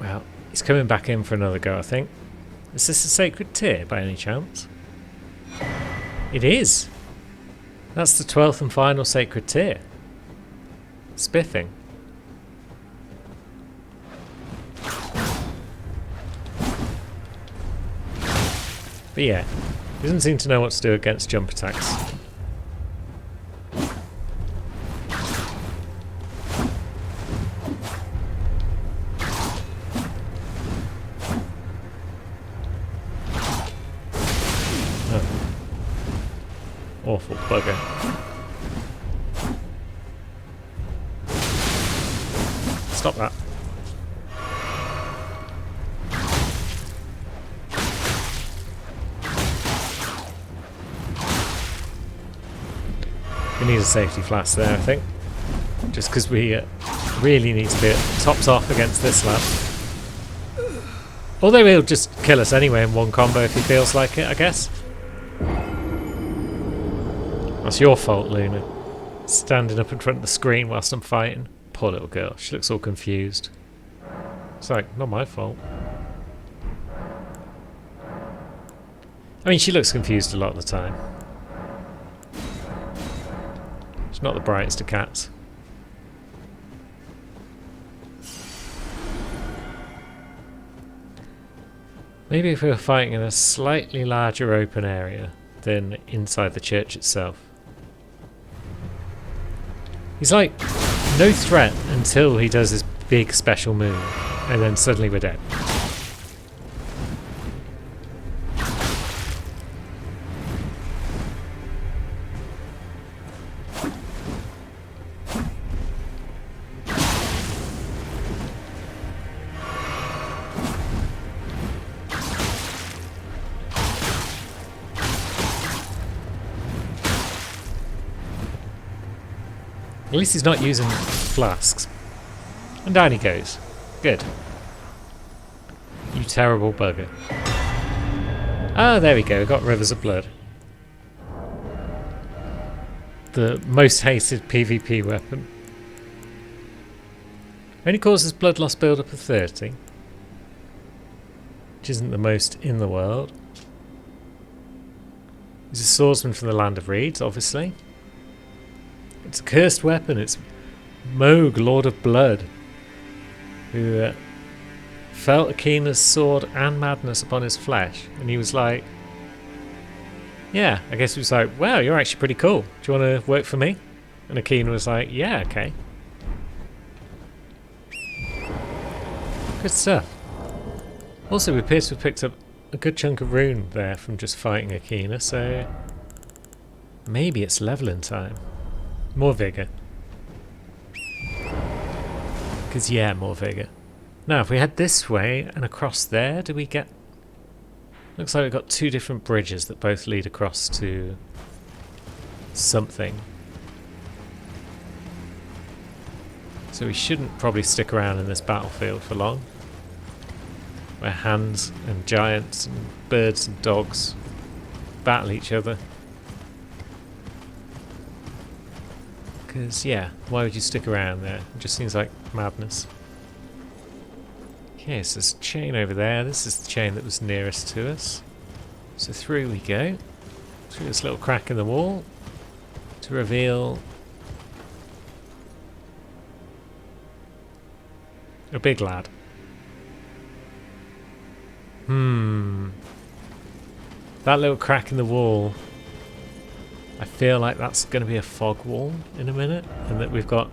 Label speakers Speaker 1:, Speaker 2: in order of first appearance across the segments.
Speaker 1: Well, he's coming back in for another go, I think. Is this a sacred tear by any chance? It is! That's the 12th and final sacred tear. Spiffing. But yeah, he doesn't seem to know what to do against jump attacks. Awful bugger. Stop that. We need a safety flask there, I think. Just because we really need to be tops off against this lad. Although he'll just kill us anyway in one combo if he feels like it, I guess. That's your fault, Luna. Standing up in front of the screen whilst I'm fighting. Poor little girl. She looks all confused. It's like, not my fault. I mean, she looks confused a lot of the time. She's not the brightest of cats. Maybe if we were fighting in a slightly larger open area than inside the church itself. He's like no threat until he does his big special move, and then suddenly we're dead. At least he's not using flasks. And down he goes. Good. You terrible bugger. Ah, there we go. We got Rivers of Blood. The most hated PvP weapon. Only causes blood loss build-up of 30. Which isn't the most in the world. He's a swordsman from the Land of Reeds, obviously. It's a cursed weapon. It's Mohg, Lord of Blood, who felt Akina's sword and madness upon his flesh, and he was like, yeah, I guess he was like, wow, you're actually pretty cool. Do you want to work for me? And Akina was like, yeah, okay. Good stuff. Also, we appear to have picked up a good chunk of rune there from just fighting Akina, so maybe it's leveling time. More vigour. Because, yeah, more vigour. Now, if we head this way and across there, do we get... Looks like we've got two different bridges that both lead across to something. So we shouldn't probably stick around in this battlefield for long. Where hands and giants and birds and dogs battle each other. Because, yeah, why would you stick around there? It just seems like madness. Okay, so there's a chain over there. This is the chain that was nearest to us. So through we go. Through this little crack in the wall. To reveal... a big lad. That little crack in the wall... I feel like that's going to be a fog wall in a minute, and that we've got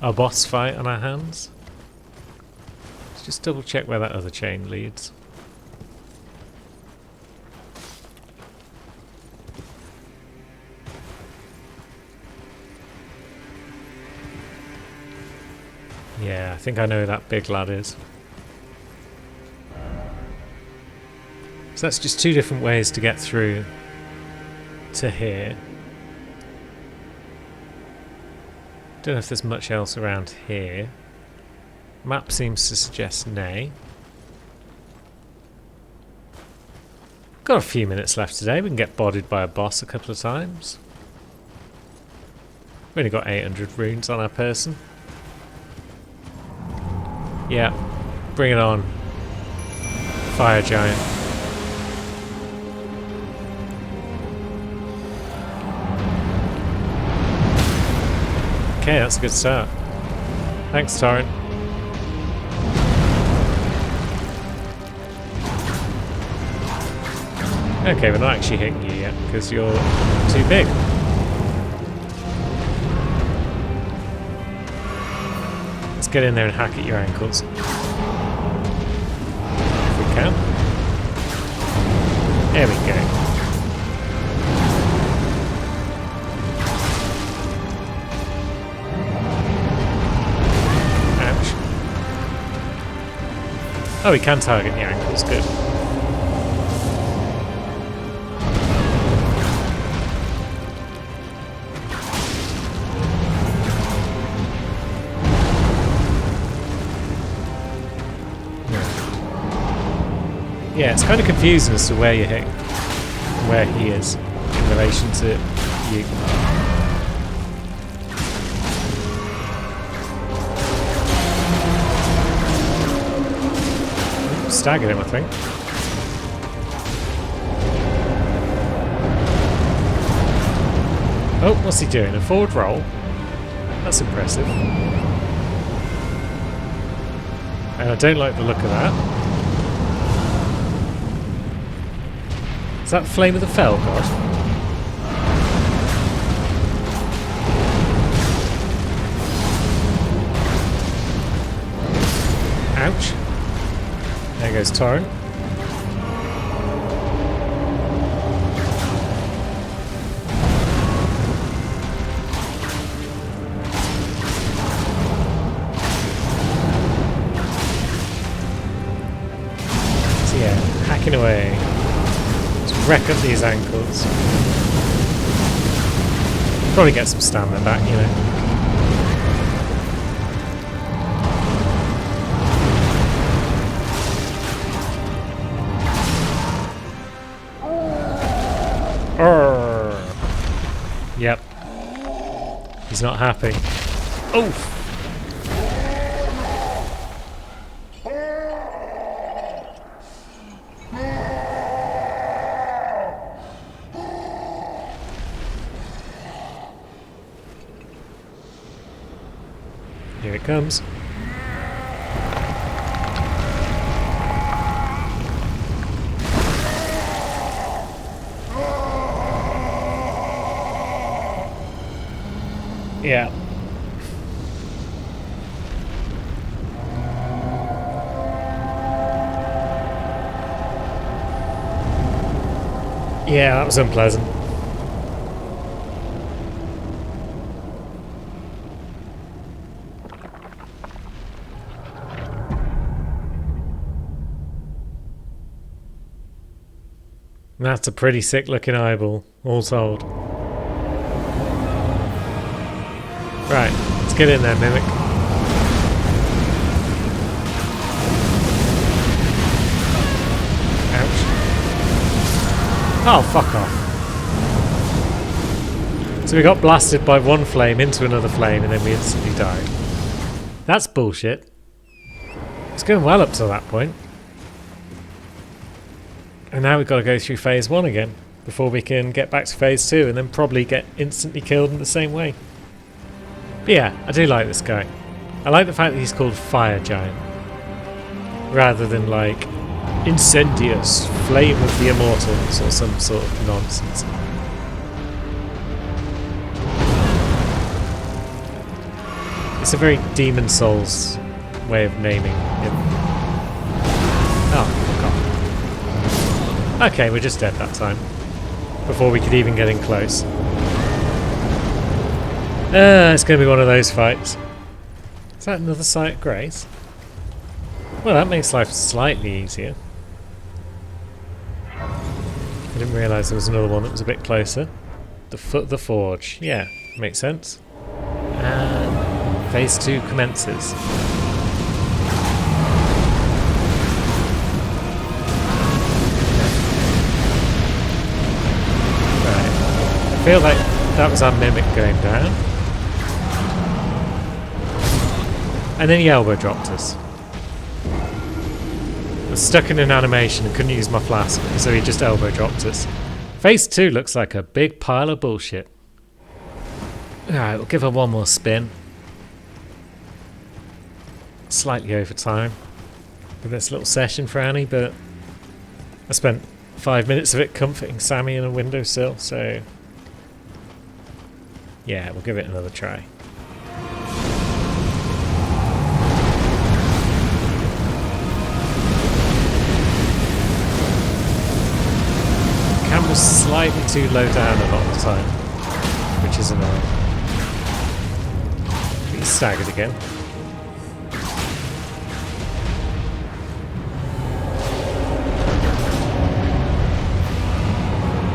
Speaker 1: a boss fight on our hands. Let's just double check where that other chain leads. Yeah, I think I know who that big lad is. So that's just two different ways to get through to here. Don't know if there's much else around here. Map seems to suggest nay. Got a few minutes left today. We can get bodied by a boss a couple of times. We've only got 800 runes on our person. Yeah, Bring it on. Fire giant. Okay, that's a good start. Thanks, Torrent. Okay, we're not actually hitting you yet because you're too big. Let's get in there and hack at your ankles. If we can. There we go. Ouch. Oh, we can target the ankles, good. Yeah, it's kind of confusing as to where you're hitting, where he is in relation to you. Staggered him, I think. Oh, what's he doing? A forward roll? That's impressive. And I don't like the look of that. Is that Flame of the Fell God? Ouch. There goes Torrent. So yeah, hacking away. Wreck up these ankles. Probably get some stamina back, you know. Urgh. Yep. He's not happy. Oof. Here it comes. Yeah. Yeah, that was unpleasant. That's a pretty sick looking eyeball, all told. Right, let's get in there, Mimic. Ouch. Oh, fuck off. So we got blasted by one flame into another flame and then we instantly died. That's bullshit. It's going well up to that point. And now we've got to go through phase 1 again before we can get back to phase 2 and then probably get instantly killed in the same way. But yeah, I do like this guy. I like the fact that he's called Fire Giant rather than like Incendious, Flame of the Immortals or some sort of nonsense. It's a very Demon Souls way of naming him. Oh, God. Okay, we're just dead that time. Before we could even get in close. It's going to be one of those fights. Is that another Site of Grace? Well, that makes life slightly easier. I didn't realise there was another one that was a bit closer. The Foot of the Forge. Yeah, makes sense. And phase 2 commences. Right. I feel like that was our Mimic going down. And then he elbow dropped us. was stuck in an animation and couldn't use my flask, so he just elbow dropped us. Phase 2 looks like a big pile of bullshit. Alright, we'll give her one more spin. Slightly over time with this little session for Annie, but I spent 5 minutes of it comforting Sammy in a windowsill, so yeah, we'll give it another try. Camera's slightly too low down a lot of the time, which is annoying. He's staggered again.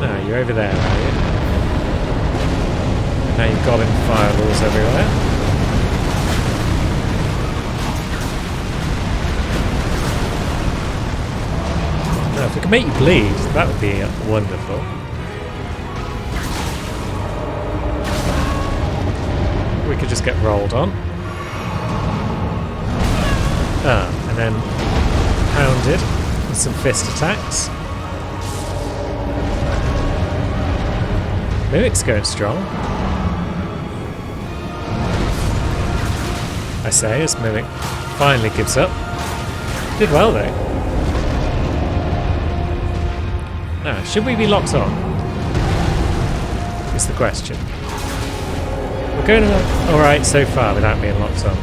Speaker 1: No, you're over there, are you? Now you've got him fireballs everywhere. Now, if we can make you bleed, that would be wonderful. We could just get rolled on. And then pounded with some fist attacks. Mimic's going strong. I say as Mimic finally gives up. Did well though. Now, should we be locked on? Is the question. We're going alright so far without being locked on.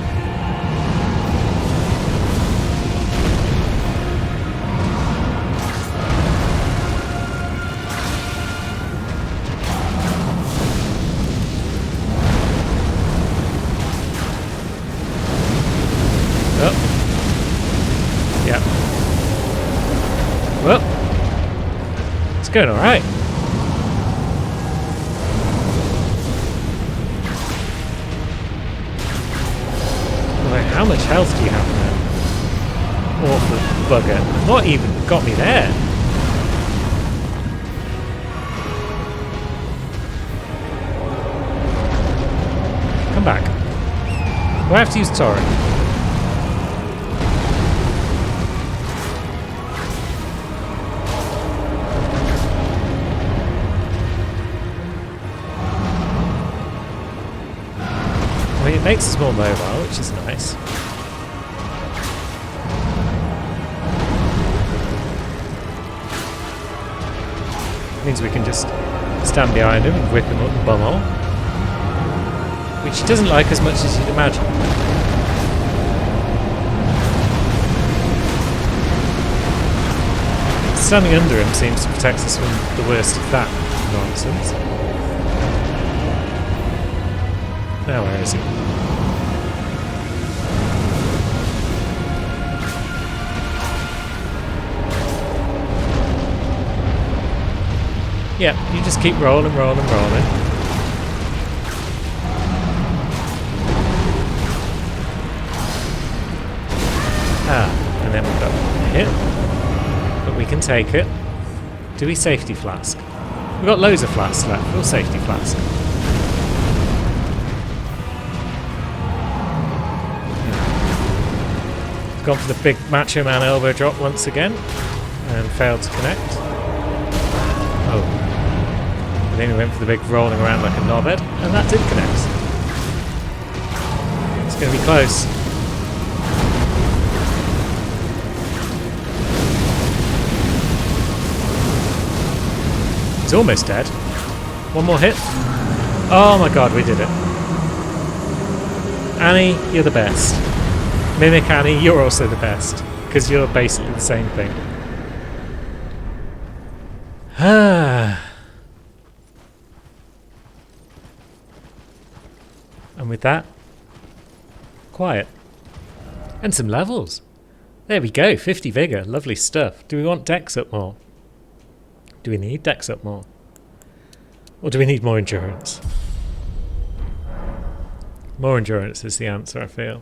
Speaker 1: Well, it's going alright. How much health do you have now? Awful bugger. What even got me there? Come back. Do I have to use Torrent? It makes us more mobile, which is nice. Means we can just stand behind him and whip him up the bumhole, which he doesn't like as much as you'd imagine. Standing under him seems to protect us from the worst of that nonsense. Now where is he? Yeah, you just keep rolling. And then we've got a hit. But we can take it. Do we safety flask? We've got loads of flasks left. We'll safety flask. Gone for the big Macho Man elbow drop once again. And failed to connect. Oh. And then he went for the big rolling around like a knobhead, and that did connect. It's going to be close. He's almost dead. One more hit. Oh my god, we did it. Annie, you're the best. Mimic Annie, you're also the best. Because you're basically the same thing. And with that, quiet. And some levels. There we go, 50 vigour, lovely stuff. Do we want Dex up more? Do we need Dex up more? Or do we need more endurance? More endurance is the answer, I feel.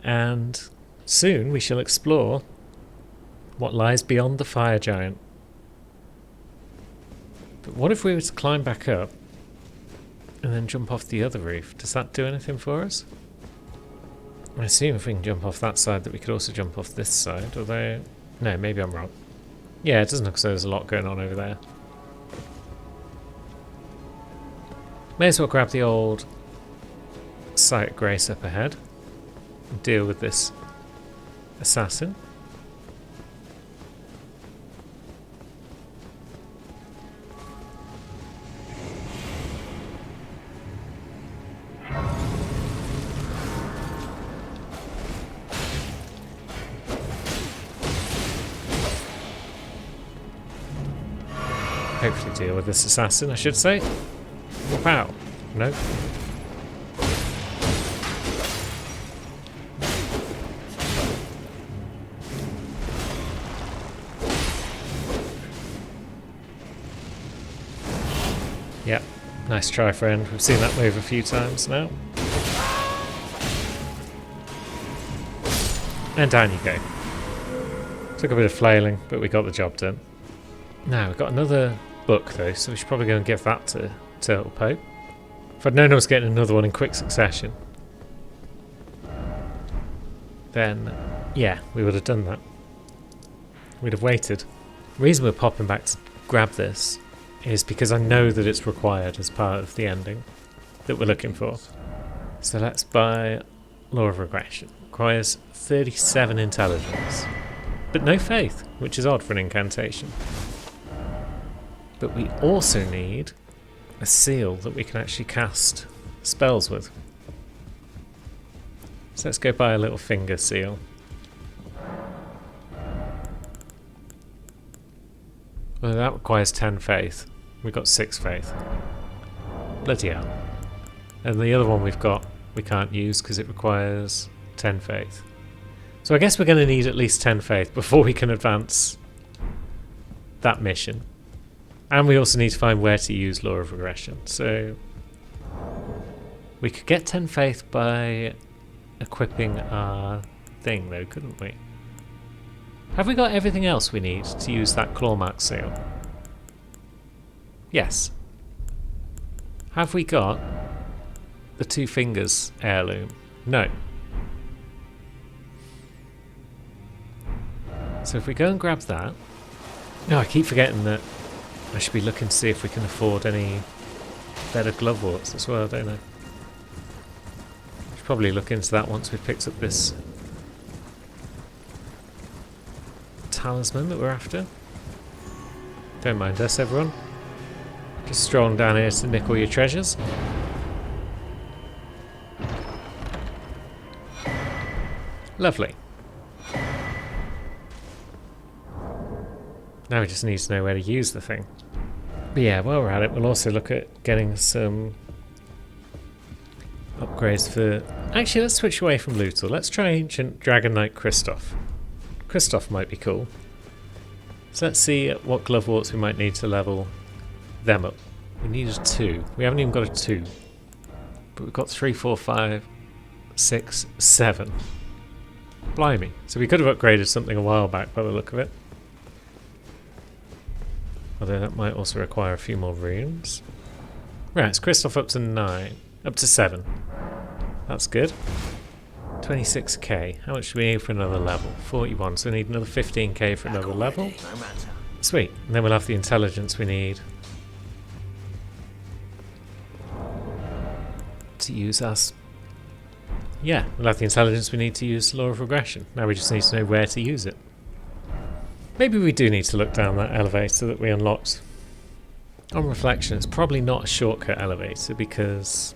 Speaker 1: And soon we shall explore what lies beyond the fire giant. But what if we were to climb back up and then jump off the other roof? Does that do anything for us? I assume if we can jump off that side that we could also jump off this side, although... No, maybe I'm wrong. Yeah, it doesn't look as though there's a lot going on over there. May as well grab the old Sight of Grace up ahead and deal with this assassin. Hopefully deal with this assassin, I should say. Wow. No. Yep. Nice try, friend. We've seen that move a few times now. And down you go. Took a bit of flailing, but we got the job done. Now, we've got another book, though, so we should probably go and give that to Turtle Pope. If I'd known I was getting another one in quick succession, then, yeah, we would have done that. We'd have waited. The reason we're popping back to grab this is because I know that it's required as part of the ending that we're looking for. So let's buy Law of Regression. Requires 37 intelligence, but no faith, which is odd for an incantation. But we also need a seal that we can actually cast spells with. So let's go buy a little finger seal. Well, that requires 10 faith. We've got 6 faith. Bloody hell. And the other one we've got we can't use because it requires 10 faith. So I guess we're going to need at least 10 faith before we can advance that mission. And we also need to find where to use Law of Regression. So we could get 10 faith by equipping our thing though, couldn't we? Have we got everything else we need to use that claw mark seal? Yes. Have we got the 2 fingers heirloom? No. So if we go and grab that... No, I keep forgetting that I should be looking to see if we can afford any better gloveworts as well, don't I? Should probably look into that once we've picked up this talisman that we're after. Don't mind us, everyone. Just strolling down here to nick all your treasures. Lovely. Now we just need to know where to use the thing. But yeah, while we're at it, we'll also look at getting some upgrades for... Actually, let's switch away from Luthor. Let's try Ancient Dragon Knight Kristoff. Kristoff might be cool. So let's see what gloveworts we might need to level them up. We need a 2. We haven't even got a 2. But we've got 3, 4, 5, 6, 7. Blimey. So we could have upgraded something a while back by the look of it. Although that might also require a few more runes. Right, it's Kristoff up to 9. Up to 7. That's good. 26k. How much do we need for another level? 41. So we need another 15k for another level. Sweet. And then we'll have the intelligence we need to use us. Yeah, we'll have the intelligence we need to use Law of Regression. Now we just need to know where to use it. Maybe we do need to look down that elevator that we unlocked. On reflection, it's probably not a shortcut elevator because...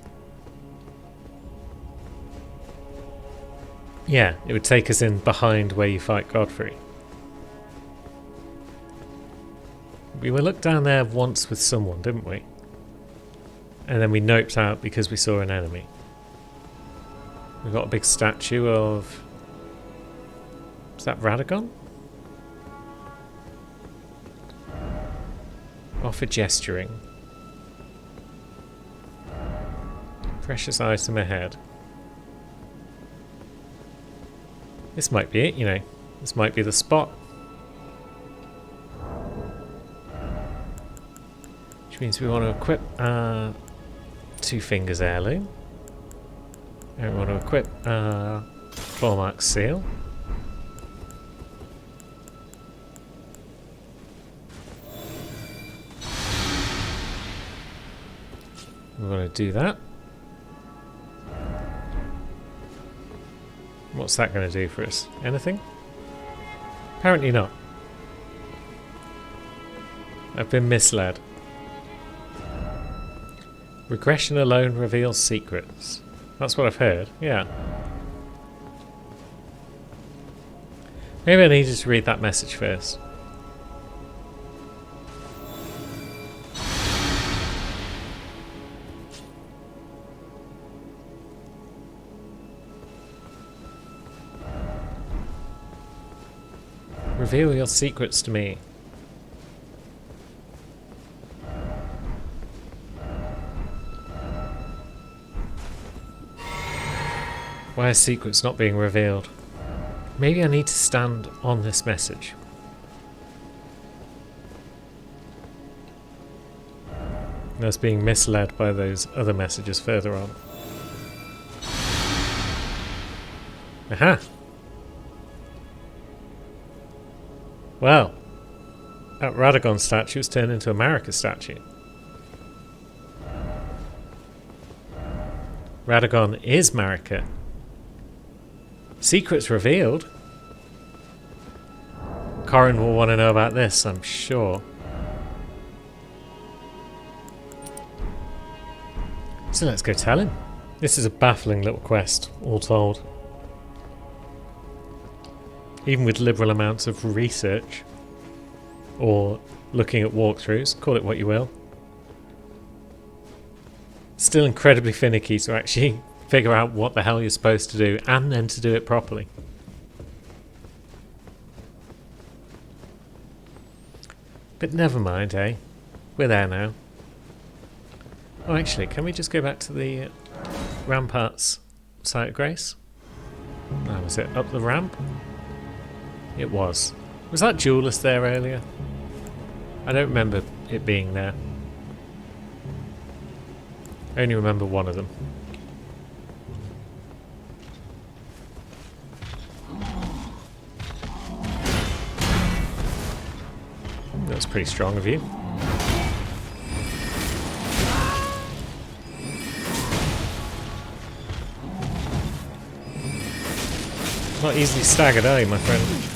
Speaker 1: yeah, it would take us in behind where you fight Godfrey. We were looked down there once with someone, didn't we? And then we noped out because we saw an enemy. We've got a big statue of... is that Radagon? Offer gesturing. Precious item ahead. This might be it, you know. This might be the spot. Which means we want to equip our 2 fingers heirloom. And we want to equip our Formark seal. We're going to do that. What's that going to do for us? Anything? Apparently not. I've been misled. Regression alone reveals secrets. That's what I've heard, yeah. Maybe I needed to read that message first. Reveal your secrets to me. Why are secrets not being revealed? Maybe I need to stand on this message. I was being misled by those other messages further on. Aha! Well, that Radagon statue was turned into a Marika statue. Radagon is Marika. Secrets revealed. Corrin will want to know about this, I'm sure. So let's go tell him. This is a baffling little quest, all told. Even with liberal amounts of research, or looking at walkthroughs, call it what you will. Still incredibly finicky to actually figure out what the hell you're supposed to do, and then to do it properly. But never mind, eh? We're there now. Oh, actually, can we just go back to the Ramparts site of Grace? Oh, was it up the ramp? It was. Was that Duelist there earlier? I don't remember it being there. I only remember one of them. That was pretty strong of you. Not easily staggered, are you, my friend?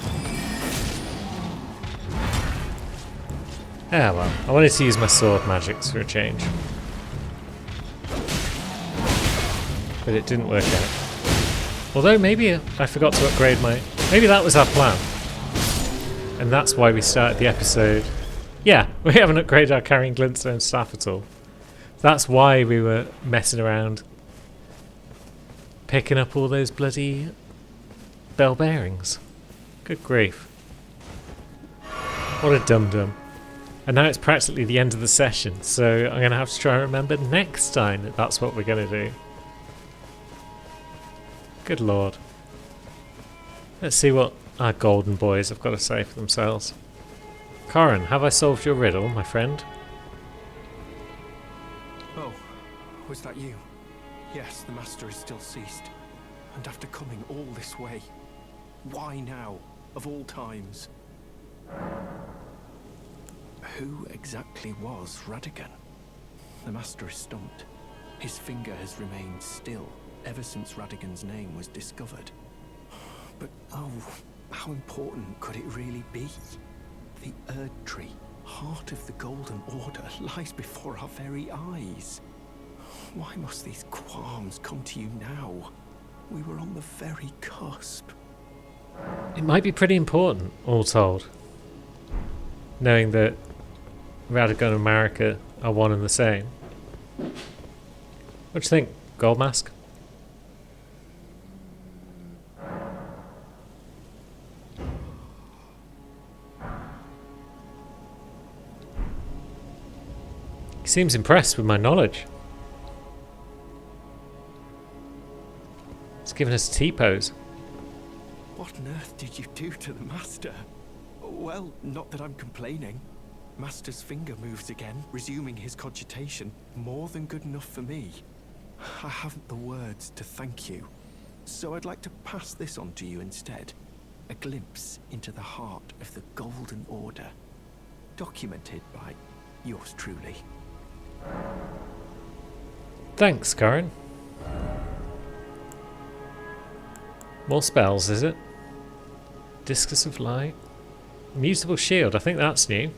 Speaker 1: Ah well, I wanted to use my sword magics for a change. But it didn't work out. Although maybe I forgot to upgrade my... Maybe that was our plan. And that's why we started the episode. Yeah, we haven't upgraded our carrying glintstone staff at all. That's why we were messing around picking up all those bloody bell bearings. Good grief. What a dum-dum. And now it's practically the end of the session, so I'm going to have to try and remember next time that that's what we're going to do. Good lord. Let's see what our golden boys have got to say for themselves. Corrin, have I solved your riddle, my friend?
Speaker 2: Oh, was that you? Yes, the Master is still ceased. And after coming all this way, why now, of all times? Who exactly was Radagon? The Master is stumped. His finger has remained still ever since Radagon's name was discovered. But oh, how important could it really be? The Erd Tree, heart of the Golden Order, lies before our very eyes. Why must these qualms come to you now? We were on the very cusp.
Speaker 1: It might be pretty important, all told. Knowing that Radagon and Marika are one and the same. What do you think, Goldmask? He seems impressed with my knowledge. He's given us T-pose.
Speaker 2: What on earth did you do to the Master? Well, not that I'm complaining. Master's finger moves again, resuming his cogitation. More than good enough for me. I haven't the words to thank you. So I'd like to pass this on to you instead. A glimpse into the heart of the Golden Order. Documented by yours truly.
Speaker 1: Thanks, Corin. More spells, is it? Discus of Light. Mutable Shield, I think that's new.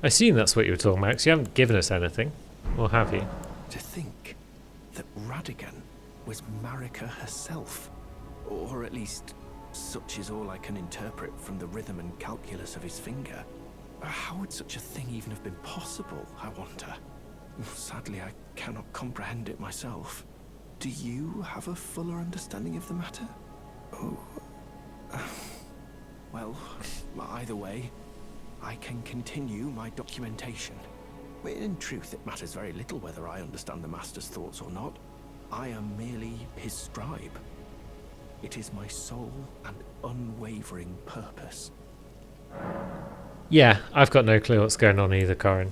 Speaker 1: I assume that's what you were talking about, because you haven't given us anything. Or have you?
Speaker 2: To think that Radagon was Marika herself. Or at least, such is all I can interpret from the rhythm and calculus of his finger. How would such a thing even have been possible, I wonder? Sadly, I cannot comprehend it myself. Do you have a fuller understanding of the matter? Oh. Well, either way, I can continue my documentation. In truth, it matters very little whether I understand the Master's thoughts or not. I am merely his scribe. It is my sole and unwavering purpose.
Speaker 1: Yeah, I've got no clue what's going on either, Corin.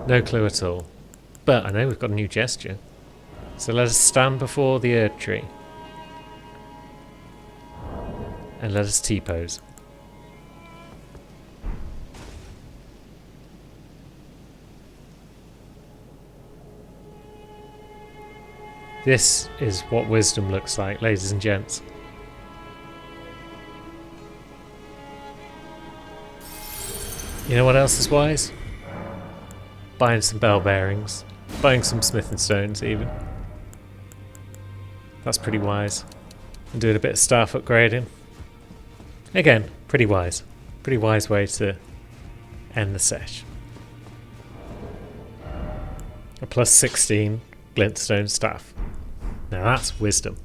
Speaker 1: No clue at all. But I know we've got a new gesture. So let us stand before the Erd Tree. And let us T-pose. This is what wisdom looks like, ladies and gents. You know what else is wise? Buying some bell bearings. Buying some smithing stones, even. That's pretty wise. And doing a bit of staff upgrading. Again, pretty wise. Pretty wise way to end the sesh. A plus 16 glintstone staff. Now that's wisdom.